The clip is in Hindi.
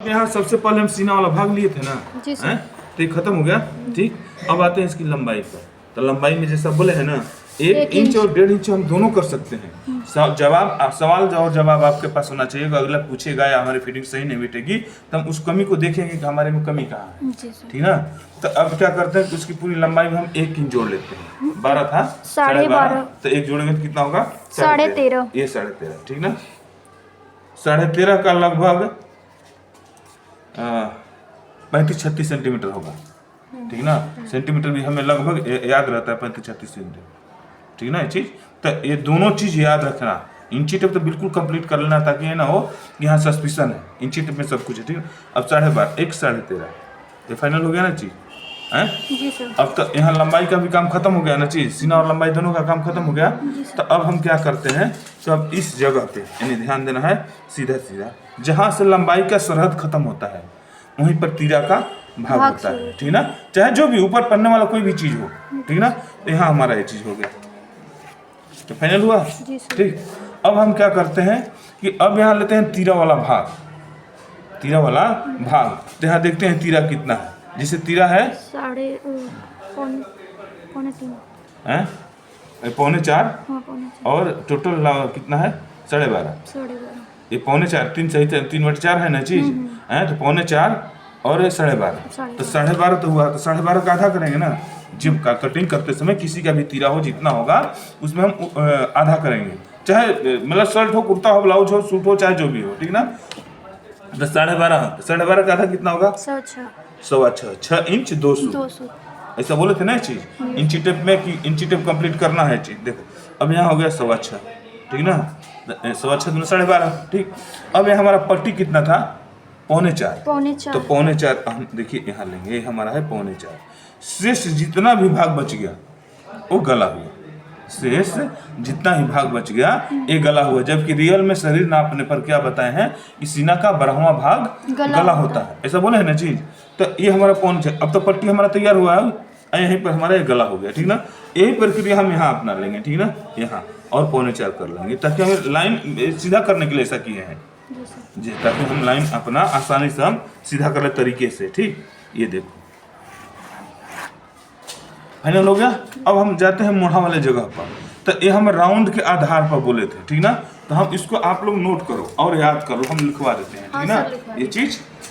आपके यहाँ सबसे पहले हम सीना वाला भाग लिए थे ना, जी सर। हैं? तो ये खत्म हो गया। ठीक, अब आते हैं इसकी लंबाई पर। तो लंबाई में जैसा बोले हैं ना, 1 इंच और 1.5 इंच हम दोनों कर सकते हैं। सवाल और जवाब आपके पास होना चाहिए। अगला पूछेगा या हमारी फिटिंग सही नहीं बैठेगी तो हम उस कमी को देखेंगे कि हमारे में कमी कहाँ है। जी सर। ठीक ना। तो अब क्या करते हैं कि उसकी पूरी लंबाई में हम 1 इंच जोड़ लेते हैं। 12 था, 12.5 तो 1 जोड़ेंगे तो कितना होगा? 13.5। ये 13.5, ठीक ना। 13.5 का लगभग 35-36 सेंटीमीटर होगा। ठीक ना। सेंटीमीटर भी हमें लगभग याद रहता है, 35-36 सेंटीमीटर। ठीक ना। ये चीज तो ये दोनों चीज याद रखना। इंची टेप तो बिल्कुल कंप्लीट कर लेना ताकि ये ना हो यहाँ सस्पिशन है। इंची टेप में सब कुछ है। ठीक है। अब 12.5, 1 13.5 ये फाइनल हो गया ना चीज है। जी सर। अब तो यहाँ लंबाई का भी काम खत्म हो गया ना चीज, सीना और लंबाई दोनों का काम खत्म हो गया। तो अब हम क्या करते हैं, तो अब इस जगह पे यानी ध्यान देना है, सीधा सीधा जहाँ से लंबाई का सरहद खत्म होता है वहीं पर तीरा का भाग होता है। ठीक ना। चाहे जो भी ऊपर पड़ने वाला कोई भी चीज हो। ठीक ना। तो यहाँ हमारा ये चीज हो गया, तो फाइनल हुआ। ठीक। अब हम क्या करते हैं कि अब यहाँ लेते हैं तीरा वाला भाग। तीरा वाला भाग तो यहाँ देखते हैं तीरा कितना है। जैसे तीरा है 3.5 हैं 3.25 हाँ, 3.5 और टोटल कितना है 12.5। ये 3.25 3 सही 3/4 है ना चीज है, तो 3.25 और 12.5 तो 12.5 तो हुआ। तो 12.5 का आधा करेंगे ना। जिम का कटिंग करते समय किसी का भी तीरा हो जितना होगा उसमें हम आधा करेंगे। चाहे मतलब शर्ट हो, कुर्ता हो, ब्लाउज हो, सूट हो, चाहे जो भी हो। ठीक ना। तो 12.5 का आधा कितना होगा? 6.25 इंच 200। ऐसा बोले थे ना ये चीज इंची टेप में कि इंची टेप कंप्लीट करना है चीज। देखो अब यहाँ हो गया 6.25। ठीक ना। 6.25 दूना 12.5। ठीक। अब यहाँ हमारा पट्टी कितना था? 3.25। तो 3.25 हम देखिए यहाँ लेंगे, ये हमारा है 3.25। शेष जितना भी भाग बच गया वो गला हुआ। शेष जितना ही भाग बच गया ये गला हुआ। जबकि रियल में शरीर नापने पर क्या बताए हैं कि सीना का 12वां भाग गला होता है। ऐसा बोले है ना चीज। तो ये हमारा 3.25। अब तो पट्टी हमारा तैयार हुआ है, यहीं पर हमारा ये गला हो गया। ठीक ना। यही प्रक्रिया हम यहाँ अपना लेंगे। ठीक ना। यहाँ और 3.25 कर लेंगे ताकि हमें लाइन सीधा करने के लिए ऐसा किए हैं जी, ताकि हम लाइन अपना आसानी से हम सीधा कर ले तरीके से। ठीक। ये देखो फाइनल हो गया। अब हम जाते हैं मोढ़ा वाले जगह पर। तो ये हम राउंड के आधार पर बोले थे। ठीक ना। तो हम इसको आप लोग नोट करो और याद करो, हम लिखवा देते हैं। ठीक ना। ये चीज